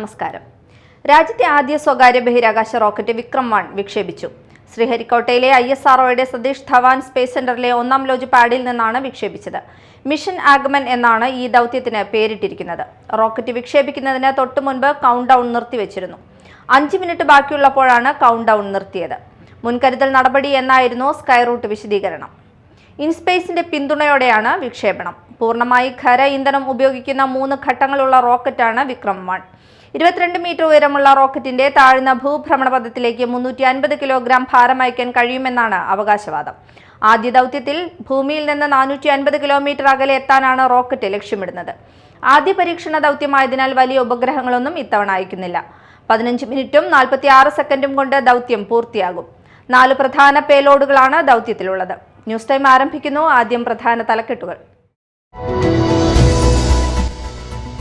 നമസ്കാരം. രാജ്യത്തെ ആദ്യ സ്വകാര്യ ബഹിരാകാശ റോക്കറ്റ് വിക്രം-1 വിക്ഷേപിച്ചു. ശ്രീഹരിക്കോട്ടയിലെ ISROയുടെ സതീഷ് ധവാൻ സ്പേസ് സെന്ററിലെ ഒന്നാം ലോഞ്ച് പാഡിൽ നിന്നാണ് വിക്ഷേപിച്ചത്. മിഷൻ ആഗമൻ എന്നാണ് ഈ ദൗത്യത്തിന് പേരിട്ടിരിക്കുന്നത്. റോക്കറ്റ് വിക്ഷേപിക്കുന്നതിന് തൊട്ടു മുൻപ് കൗണ്ട് ഡൗൺ നിർത്തിവെച്ചിരുന്നു. 5 മിനിറ്റ് ബാക്കിയുള്ളപ്പോഴാണ് കൗണ്ട് ഡൗൺ നിർത്തിയത്. മുൻകരുതൽ നടപടി എന്നായിരുന്നു സ്കൈ റൂട്ട് വിശദീകരണം. ഇൻസ്പേസിന്റെ പിന്തുണയോടെയാണ് വിക്ഷേപണം. പൂർണ്ണമായി ഖര ഇന്ധനം ഉപയോഗിക്കുന്ന 3 ഘട്ടങ്ങളുള്ള റോക്കറ്റാണ് വിക്രം-1. 22 മീറ്റർ ഉയരമുള്ള റോക്കറ്റിന്റെ താഴ്ന്ന ഭൂഭ്രമണപഥത്തിലേക്ക് 350 കിലോഗ്രാം ഭാരം അയക്കാൻ കഴിയുമെന്നാണ് അവകാശവാദം. ആദ്യ ദൗത്യത്തിൽ ഭൂമിയിൽ നിന്ന് 450 കിലോമീറ്റർ അകലെ എത്താനാണ് റോക്കറ്റ് ലക്ഷ്യമിടുന്നത്. ആദ്യ പരീക്ഷണ ദൗത്യമായതിനാൽ വലിയ ഉപഗ്രഹങ്ങളൊന്നും ഇത്തവണ അയക്കുന്നില്ല. 15 മിനിറ്റും 46 സെക്കൻഡും കൊണ്ട് ദൗത്യം പൂർത്തിയാകും. 4 പ്രധാന പേലോഡുകളാണ് ദൗത്യത്തിലുള്ളത്. ന്യൂസ് ടൈം ആരംഭിക്കുന്നു. ആദ്യം പ്രധാന തലക്കെട്ടുകൾ.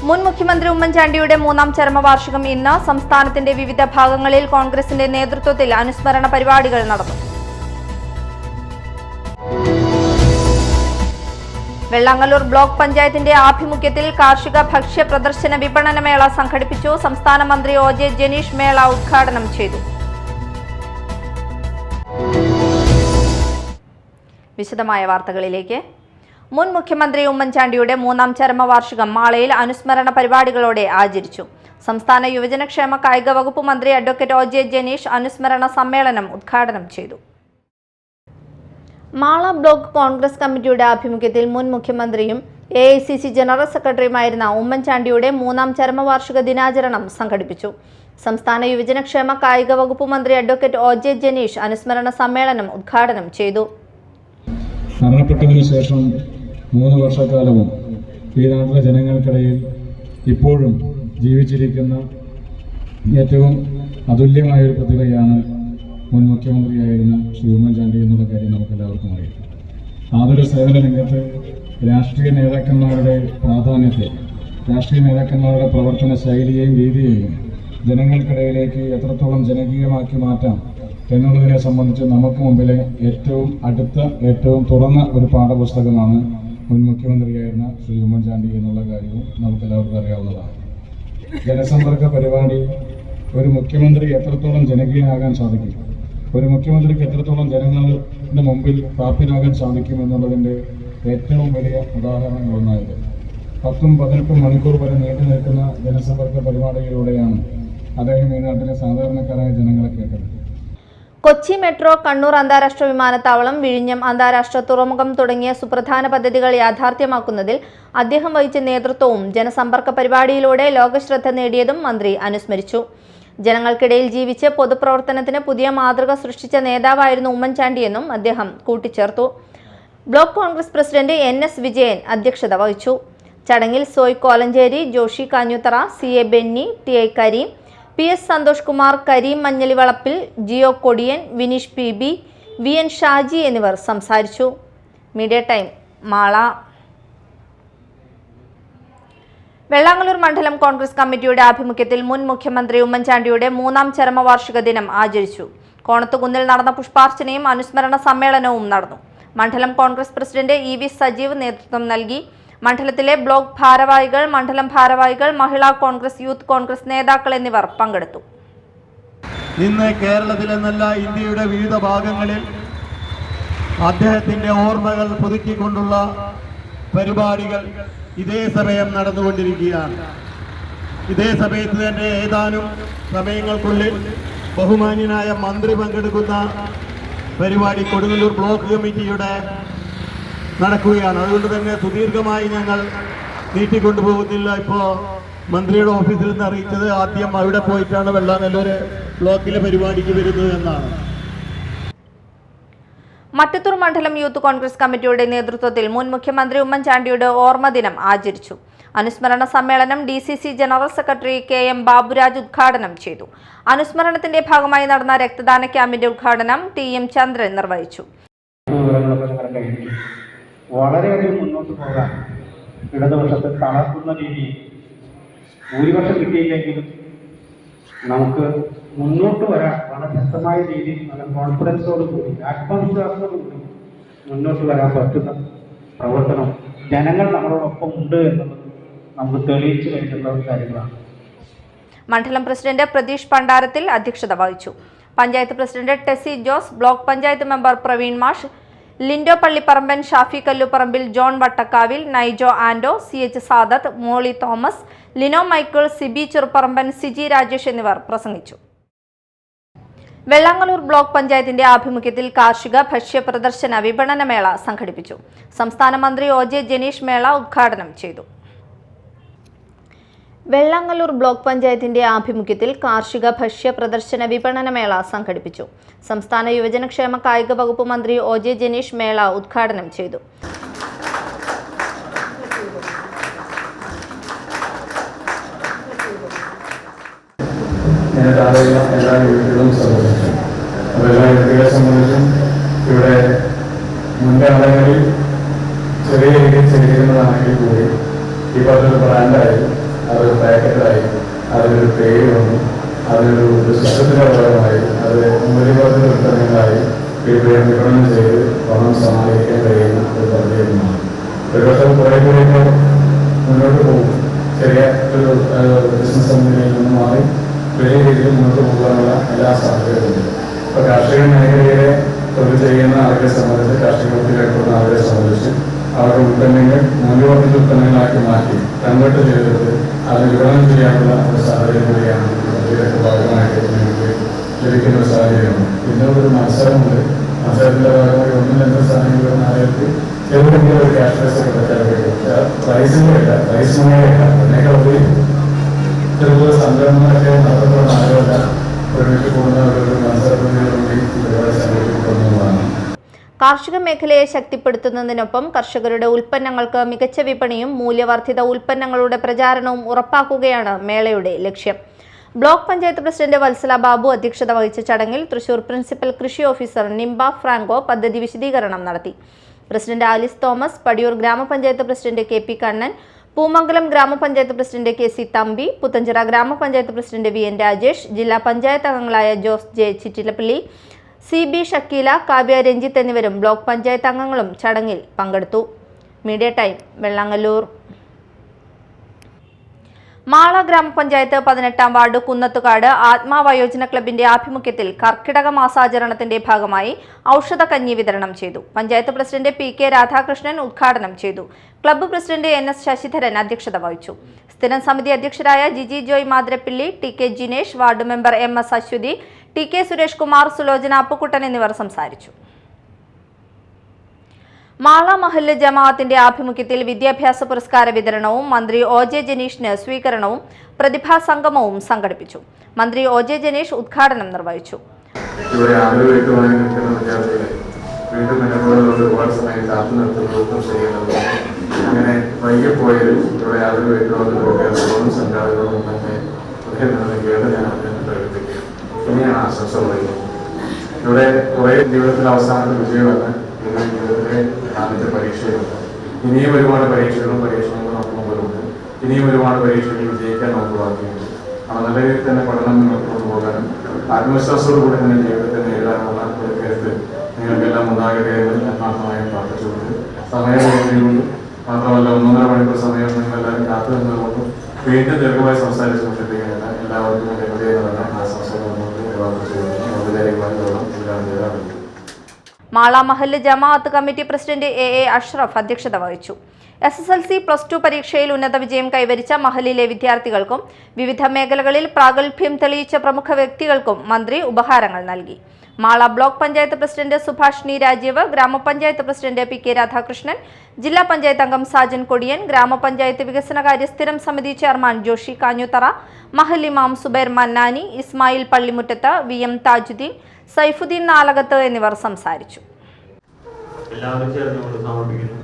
മുൻ മുഖ്യമന്ത്രി ഉമ്മൻചാണ്ടിയുടെ 3ാം ചരമവാർഷികം ഇന്ന്. സംസ്ഥാനത്തിന്റെ വിവിധ ഭാഗങ്ങളിൽ കോൺഗ്രസിന്റെ നേതൃത്വത്തിൽ അനുസ്മരണ പരിപാടികൾ നടന്നു. വെള്ളാങ്ങല്ലൂർ ബ്ലോക്ക് പഞ്ചായത്തിന്റെ ആഭിമുഖ്യത്തിൽ കാർഷിക ഭക്ഷ്യ പ്രദർശന വിപണന മേള സംഘടിപ്പിച്ചു. സംസ്ഥാന മന്ത്രി OJ ജനീഷ് മേള ഉദ്ഘാടനം ചെയ്തു. വിശദമായ വാർത്തകളിലേക്ക്. മുൻ മുഖ്യമന്ത്രി ഉമ്മൻചാണ്ടിയുടെ 3ാം ചരമവാർഷികം മാളയിൽ അനുസ്മരണ പരിപാടികളോടെ ആചരിച്ചു. സംസ്ഥാന യുവജനക്ഷേമ കായിക വകുപ്പ് മന്ത്രി അഡ്വക്കേറ്റ് OJ ജനീഷ് അനുസ്മരണ സമ്മേളനം ഉദ്ഘാടനം ചെയ്തു. മാള ബ്ലോക്ക് കോൺഗ്രസ് കമ്മിറ്റിയുടെ ആഭിമുഖ്യത്തിൽ മുൻ മുഖ്യമന്ത്രിയും AICC ജനറൽ സെക്രട്ടറിയുമായിരുന്ന ഉമ്മൻചാണ്ടിയുടെ 3ാം ചരമവാർഷിക ദിനാചരണം സംഘടിപ്പിച്ചു. സംസ്ഥാന യുവജനക്ഷേമ കായിക വകുപ്പ് മന്ത്രി അഡ്വക്കേറ്റ് OJ ജനീഷ് അനുസ്മരണ സമ്മേളനം ഉദ്ഘാടനം ചെയ്തു. മരണപ്പെട്ടതിനു ശേഷം 3 വർഷക്കാലവും ഈ നാട്ടിലെ ജനങ്ങൾക്കിടയിൽ ഇപ്പോഴും ജീവിച്ചിരിക്കുന്ന ഏറ്റവും അതുല്യമായൊരു പ്രതിഭയാണ് മുൻ മുഖ്യമന്ത്രിയായിരുന്ന ശ്രീ ഉമ്മൻചാണ്ടി എന്നുള്ള കാര്യം നമുക്കെല്ലാവർക്കും അറിയാം. ആതൊരു സേവന രംഗത്ത് രാഷ്ട്രീയ നേതാക്കന്മാരുടെ പ്രാധാന്യത്തെ, രാഷ്ട്രീയ നേതാക്കന്മാരുടെ പ്രവർത്തന ശൈലിയെയും രീതിയെയും ജനങ്ങൾക്കിടയിലേക്ക് എത്രത്തോളം ജനകീയമാക്കി മാറ്റാം എന്നുള്ളതിനെ സംബന്ധിച്ച് നമുക്ക് മുമ്പിലെ ഏറ്റവും അടുത്ത, ഏറ്റവും തുറന്ന ഒരു പാഠപുസ്തകമാണ് മുൻ മുഖ്യമന്ത്രിയായിരുന്ന ശ്രീ ഉമ്മൻചാണ്ടി എന്നുള്ള കാര്യവും നമുക്കെല്ലാവർക്കും അറിയാവുന്നതാണ്. ജനസമ്പർക്ക പരിപാടി ഒരു മുഖ്യമന്ത്രി എത്രത്തോളം ജനകീയനാകാൻ സാധിക്കും, ഒരു മുഖ്യമന്ത്രിക്ക് എത്രത്തോളം ജനങ്ങളുടെ മുമ്പിൽ പ്രാപ്യനാകാൻ സാധിക്കും എന്നുള്ളതിൻ്റെ ഏറ്റവും വലിയ ഉദാഹരണങ്ങളൊന്നായത് 10-18 മണിക്കൂർ വരെ നീണ്ടു നിൽക്കുന്ന ജനസമ്പർക്ക പരിപാടിയിലൂടെയാണ് അദ്ദേഹം ഈ നാട്ടിലെ സാധാരണക്കാരായ ജനങ്ങളെ കേട്ടത്. കൊച്ചി മെട്രോ, കണ്ണൂർ അന്താരാഷ്ട്ര വിമാനത്താവളം, വിഴിഞ്ഞം അന്താരാഷ്ട്ര തുറമുഖം തുടങ്ങിയ സുപ്രധാന പദ്ധതികൾ യാഥാർത്ഥ്യമാക്കുന്നതിൽ അദ്ദേഹം വഹിച്ച നേതൃത്വവും ജനസമ്പർക്ക പരിപാടിയിലൂടെ ലോകശ്രദ്ധ നേടിയതും മന്ത്രി അനുസ്മരിച്ചു. ജനങ്ങൾക്കിടയിൽ ജീവിച്ച് പൊതുപ്രവർത്തനത്തിന് പുതിയ മാതൃക സൃഷ്ടിച്ച നേതാവായിരുന്നു ഉമ്മൻചാണ്ടിയെന്നും അദ്ദേഹം കൂട്ടിച്ചേർത്തു. Block Congress president NS Vijayan അധ്യക്ഷത വഹിച്ചു. ചടങ്ങിൽ Soy Kolenchery, Joshi Kanjuthara, CA Benny, TI Kareem, PS Santhosh Kumar, Kareem മഞ്ഞളിവളപ്പിൽ, Jio Kodiyan, Vineesh PB, VN Shaji എന്നിവർ സംസാരിച്ചു. Media time Mala. വെള്ളാങ്ങല്ലൂർ മണ്ഡലം കോൺഗ്രസ് കമ്മിറ്റിയുടെ ആഭിമുഖ്യത്തിൽ മുൻ മുഖ്യമന്ത്രി ഉമ്മൻചാണ്ടിയുടെ 3ാം ചരമവാർഷിക ദിനം ആചരിച്ചു. കോണത്തുകുന്നിൽ നടന്ന പുഷ്പാർച്ചനയും അനുസ്മരണ സമ്മേളനവും നടന്നു. മണ്ഡലം കോൺഗ്രസ് പ്രസിഡന്റ് EV സജീവ് നേതൃത്വം നൽകി. മണ്ഡലത്തിലെ ബ്ലോക്ക് ഭാരവാഹികൾ, മണ്ഡലം ഭാരവാഹികൾ, മഹിളാ കോൺഗ്രസ്, യൂത്ത് കോൺഗ്രസ് നേതാക്കൾ എന്നിവർ പങ്കെടുത്തു. ഇന്ന് കേരളത്തിലെന്നല്ല ഇന്ത്യയുടെ വിവിധ ഭാഗങ്ങളിൽ അദ്ദേഹത്തിന്റെ ഓർമ്മകൾ പുതുക്കിക്കൊണ്ടുള്ള പരിപാടികൾ ഇതേ സമയം നടന്നുകൊണ്ടിരിക്കുകയാണ്. ഇതേ സമയത്ത് തന്നെ ഏതാനും സമയങ്ങൾക്കുള്ളിൽ ബഹുമാന്യനായ മന്ത്രി പങ്കെടുക്കുന്ന പരിപാടി കൊടുങ്ങല്ലൂർ ബ്ലോക്ക് കമ്മിറ്റിയുടെ നടക്കുകയാണ്. അതുകൊണ്ട് തന്നെ സുദീർഘമായി ഞങ്ങൾ നീട്ടിക്കൊണ്ടുപോകുന്നില്ല. ഇപ്പോൾ മന്ത്രിയുടെ ഓഫീസിൽ നിന്ന് അറിയിച്ചത് ആദ്യം അവിടെ പോയിട്ടാണ് വെള്ളാങ്ങല്ലൂർ ബ്ലോക്കിലെ പരിപാടിക്ക് വരുന്നത് എന്നാണ്. മട്ടത്തൂർ മണ്ഡലം യൂത്ത് കോൺഗ്രസ് കമ്മിറ്റിയുടെ നേതൃത്വത്തിൽ മുൻ മുഖ്യമന്ത്രി ഉമ്മൻചാണ്ടിയുടെ ഓർമ്മ ദിനം ആചരിച്ചു. അനുസ്മരണ സമ്മേളനം DCC general secretary KM Baburaj ഉദ്ഘാടനം ചെയ്തു. അനുസ്മരണത്തിന്റെ ഭാഗമായി നടന്ന രക്തദാന ക്യാമ്പിന്റെ ഉദ്ഘാടനം TM ചന്ദ്രൻ നിർവഹിച്ചു. വളരെയധികം മുന്നോട്ട് പോകാൻ ഇടതുപക്ഷത്തെ തളർത്തുന്ന രീതിയിൽ ഭൂരിപക്ഷം കിട്ടിയില്ലെങ്കിലും നമുക്ക് മുന്നോട്ട് വരാൻ വളരെ ശക്തമായ രീതിയിൽ നല്ല കോൺഫിഡൻസോടുകൂടി, ആത്മവിശ്വാസത്തോടുകൂടി മുന്നോട്ട് വരാൻ പറ്റുന്ന പ്രവർത്തനം ജനങ്ങൾ നമ്മളോടൊപ്പം ഉണ്ട് എന്നുള്ളത് നമുക്ക് തെളിയിച്ചു കഴിഞ്ഞിട്ടുള്ള കാര്യങ്ങളാണ്. മണ്ഡലം പ്രസിഡന്റ് പ്രതീഷ് പണ്ടാരത്തിൽ അധ്യക്ഷത വഹിച്ചു. Panchayat president Tessy Jose, block panchayat member Praveen മാഷ്, ലിൻഡോ പള്ളിപ്പറമ്പൻ, ഷാഫി കല്ലുപറമ്പിൽ, ജോൺ വട്ടക്കാവിൽ, നൈജോ ആൻഡോ, CH സാദത്ത്, മോളി തോമസ്, ലിനോ മൈക്കിൾ, സിബി ചെറുപ്പറമ്പൻ, സിജി രാജേഷ് എന്നിവർ പ്രസംഗിച്ചു. വെള്ളാങ്ങല്ലൂർ ബ്ലോക്ക് പഞ്ചായത്തിന്റെ ആഭിമുഖ്യത്തിൽ കാർഷിക ഭക്ഷ്യ പ്രദർശന വിപണന മേള സംഘടിപ്പിച്ചു. സംസ്ഥാന മന്ത്രി OJ ജനീഷ് മേള ഉദ്ഘാടനം ചെയ്തു. വെള്ളാങ്ങല്ലൂർ ബ്ലോക്ക് പഞ്ചായത്തിന്റെ ആഭിമുഖ്യത്തിൽ കാർഷിക ഭക്ഷ്യ പ്രദർശന വിപണന മേള സംഘടിപ്പിച്ചു. സംസ്ഥാന യുവജനക്ഷേമ കായിക വകുപ്പ് മന്ത്രി OJ ജനീഷ് മേള ഉദ്ഘാടനം ചെയ്തു. എല്ലാ യുവതികളും സംബന്ധിച്ചു അപ്പോൾ എല്ലാ യുവതികളെ സംബന്ധിച്ചും ഇവിടെ മുൻകാലങ്ങളിൽ ചെറിയ രീതിയിൽ ചെയ്തിരുന്നതാണെങ്കിൽ കൂടി ഇപ്പോൾ അതൊരു ബ്രാൻഡായി, അതൊരു പാക്കറ്റായി, അതിനൊരു പേര് വന്നു, അതിനൊരു സിസ്റ്റത്തിൻ്റെ ഭാഗമായി, അത് മൂല്യവർദ്ധിത ഉൽപ്പന്നങ്ങളായി വിപണനം ചെയ്ത് പണം സമാഹരിക്കാൻ കഴിയുന്ന ഒരു പദ്ധതിയാണ്. ഒരുപക്ഷെ കുറേ കൂടി മുന്നോട്ട് പോകും. ചെറിയ ഒരു ബിസിനസ് കമ്പനിയിൽ നിന്ന് മാറി വലിയ രീതിയിൽ മുന്നോട്ട് പോകാനുള്ള എല്ലാ സാധ്യതകളുണ്ട്. ഇപ്പോൾ കാർഷിക മേഖലയിലെ തൊഴിൽ ചെയ്യുന്ന ആളുകളെ സംബന്ധിച്ച്, കാർഷിക വൃത്തി കൈക്കൊള്ളുന്ന ആളുകളെ സംബന്ധിച്ച് അവരുടെ ഉൽപ്പന്നങ്ങൾ മൂല്യവർദ്ധിത ഉൽപ്പന്നങ്ങളാക്കി മാറ്റി കൺവേർട്ട് ചെയ്തെടുത്ത് അത് വിപണനം ചെയ്യാനുള്ള ഒരു സാഹചര്യം കൂടിയാണ് പദ്ധതിയുടെ ഭാഗമായിട്ട് നിങ്ങൾക്ക് ലഭിക്കുന്ന ഒരു സാഹചര്യമാണ്. പിന്നെ ഒരു മത്സരമുണ്ട്. മത്സരത്തിൻ്റെ ഭാഗമായി 1-2 സ്ഥാനങ്ങളിൽ ആളുകൾക്ക് എവിടെയെങ്കിലും ഒരു ക്യാഷ് പ്രൈസ് ഒക്കെ പറ്റാൻ കഴിയും. പ്രൈസിൻ്റെ ഇല്ല, പ്രൈസ് മണിയല്ല, അതിനേക്കാൾ ഉപരി ചെറുതുപോലെ സംരംഭങ്ങളൊക്കെ നടത്തപ്പെടുന്ന ആളുകളല്ല ഒരുമിച്ച് കൂടുന്ന ഒരു മത്സരപ്രതികളുടെ പരിപാടി സംഘടിപ്പിക്കുന്നതാണ്. കാർഷിക മേഖലയെ ശക്തിപ്പെടുത്തുന്നതിനൊപ്പം കർഷകരുടെ ഉൽപ്പന്നങ്ങൾക്ക് മികച്ച വിപണിയും മൂല്യവർദ്ധിത ഉൽപ്പന്നങ്ങളുടെ പ്രചാരണവും ഉറപ്പാക്കുകയാണ് മേളയുടെ ലക്ഷ്യം. ബ്ലോക്ക് പഞ്ചായത്ത് പ്രസിഡന്റ് വത്സല ബാബു അധ്യക്ഷത വഹിച്ച ചടങ്ങിൽ തൃശൂർ പ്രിൻസിപ്പൽ കൃഷി ഓഫീസർ നിംബ ഫ്രാങ്കോ പദ്ധതി വിശദീകരണം നടത്തി. പ്രസിഡന്റ് ആലിസ് തോമസ്, പടിയൂർ ഗ്രാമപഞ്ചായത്ത് പ്രസിഡന്റ് KP കണ്ണൻ, പൂമംഗലം ഗ്രാമപഞ്ചായത്ത് പ്രസിഡന്റ് KC തമ്പി, പുത്തഞ്ചിറ ഗ്രാമപഞ്ചായത്ത് പ്രസിഡന്റ് VN രാജേഷ്, ജില്ലാ പഞ്ചായത്ത് അംഗങ്ങളായ ജോസ് J ചിറ്റിലപ്പള്ളി, CB ഷക്കീല, കാവ്യ രഞ്ജിത്ത് എന്നിവരും ബ്ലോക്ക് പഞ്ചായത്ത് അംഗങ്ങളും ചടങ്ങിൽ പങ്കെടുത്തു. Media time, Vellangallur. മാള ഗ്രാമപഞ്ചായത്ത് 18-ാം വാർഡ് കുന്നത്തുകാട് ആത്മാ വയോജന ക്ലബിന്റെ ആഭിമുഖ്യത്തിൽ കർക്കിടക മാസാചരണത്തിന്റെ ഭാഗമായി ഔഷധക്കഞ്ഞി വിതരണം ചെയ്തു. പഞ്ചായത്ത് പ്രസിഡന്റ് PK രാധാകൃഷ്ണൻ ഉദ്ഘാടനം ചെയ്തു. ക്ലബ്ബ് പ്രസിഡന്റ് NS ശശിധരൻ അധ്യക്ഷത വഹിച്ചു. സ്ഥിരം സമിതി അധ്യക്ഷരായ Jiji Joy Mathirappilly, TK Jinesh, ward member MS Aswathy, TK Suresh Kumar, Sulochana Appukuttan എന്നിവർ സംസാരിച്ചു. മാള മഹല്ല് ജമാഅത്തിന്റെ ആഭിമുഖ്യത്തിൽ വിദ്യാഭ്യാസ പുരസ്കാര വിതരണവും മന്ത്രി OJ ജനീഷിന് സ്വീകരണവും പ്രതിഭാ സംഗമവും സംഘടിപ്പിച്ചു. മന്ത്രി OJ ജനീഷ് ഉദ്ഘാടനം നിർവഹിച്ചു. അങ്ങനെ വൈകിപ്പോയാലും ഇവിടെ ഇനിയാണ് ആശംസ പറയുന്നത്. ഇവിടെ കുറേ ജീവിതത്തിൽ അവസാനത്തെ വിജയമല്ല, നിങ്ങളുടെ ജീവിതത്തിലെ ആദ്യത്തെ പരീക്ഷയുണ്ട്. ഇനിയും ഒരുപാട് പരീക്ഷകളും പരീക്ഷണങ്ങളും നമുക്ക് മുമ്പിലുണ്ട്. ഇനിയും ഒരുപാട് പരീക്ഷകൾ വിജയിക്കാൻ നമുക്ക് ബാക്കിയുണ്ട്. അപ്പോൾ നല്ല രീതിയിൽ തന്നെ പഠനം മുന്നോട്ട് കൊണ്ടുപോകാനും ആത്മവിശ്വാസത്തോടുകൂടി തന്നെ ജീവിതത്തെ നേരിടാനുള്ള ഒരു കരുത്ത് നിങ്ങൾക്കെല്ലാം ഉണ്ടാകട്ടെ എന്ന് ആത്മാർത്ഥമായി പ്രാർത്ഥിച്ചുകൊണ്ട് സമയം കഴിഞ്ഞുകൊണ്ട് മാത്രമല്ല 1.5 മണിക്കൂർ സമയം നിങ്ങളെല്ലാവരും കാത്തു നിന്നുകൊണ്ടും വീണ്ടും ദീർഘമായി സംസാരിച്ചു കൊണ്ടിരിക്കുകയല്ല. എല്ലാവർക്കും എവിടെയെന്ന് ആശംസകൾ മാള മഹല്ല് ജമാഅത്ത് കമ്മിറ്റി പ്രസിഡന്റ് AA അഷ്റഫ് അധ്യക്ഷത വഹിച്ചു. SSLC +2 പരീക്ഷയിൽ ഉന്നത വിജയം കൈവരിച്ച മഹല്ലിലെ വിദ്യാർത്ഥികൾക്കും വിവിധ മേഖലകളിൽ പ്രാഗൽഭ്യം തെളിയിച്ച പ്രമുഖ വ്യക്തികൾക്കും മന്ത്രി ഉപഹാരങ്ങൾ നൽകി. മാള ബ്ലോക്ക് പഞ്ചായത്ത് പ്രസിഡന്റ് സുഭാഷിണി രാജീവ്, ഗ്രാമപഞ്ചായത്ത് പ്രസിഡന്റ് PK രാധാകൃഷ്ണൻ, ജില്ലാ പഞ്ചായത്ത് അംഗം സാജൻ കൊടിയൻ, ഗ്രാമപഞ്ചായത്ത് വികസനകാര്യ സ്ഥിരം സമിതി ചെയർമാൻ ജോഷി കാഞ്ഞുത്തറ, മഹൽ ഇമാം സുബൈർ മന്നാനി, ഇസ്മായിൽ പള്ളിമുറ്റത്ത്, VM താജുദ്ദീൻ, സൈഫുദ്ദീൻ നാലകത്ത് എന്നിവർ സംസാരിച്ചു. എല്ലാവരും ചേർന്നുകൊണ്ട് സമർപ്പിക്കുന്നു.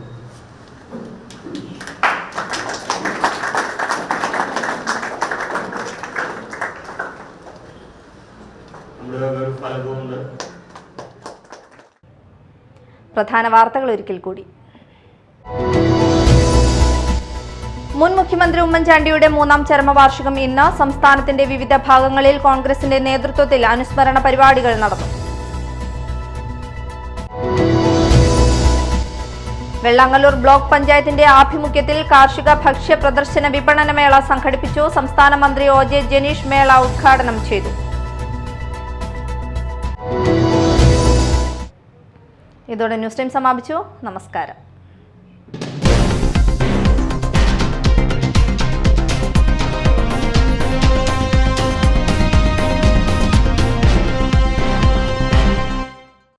പ്രധാന വാർത്തകൾ ഒരിക്കൽ കൂടി. മുൻ മുഖ്യമന്ത്രി ഉമ്മൻചാണ്ടിയുടെ 3ാം ചരമവാർഷികം ഇന്ന്. സംസ്ഥാനത്തിന്റെ വിവിധ ഭാഗങ്ങളിൽ കോൺഗ്രസിന്റെ നേതൃത്വത്തിൽ അനുസ്മരണ പരിപാടികൾ നടന്നു. വെള്ളാങ്ങല്ലൂർ ബ്ലോക്ക് പഞ്ചായത്തിന്റെ ആഭിമുഖ്യത്തിൽ കാർഷിക ഭക്ഷ്യ പ്രദർശന വിപണന മേള സംഘടിപ്പിച്ചു. സംസ്ഥാന മന്ത്രി OJ ജനീഷ് മേള ഉദ്ഘാടനം ചെയ്തു. ഇതോടെ ന്യൂസ് ടൈം സമാപിച്ചു. നമസ്കാരം.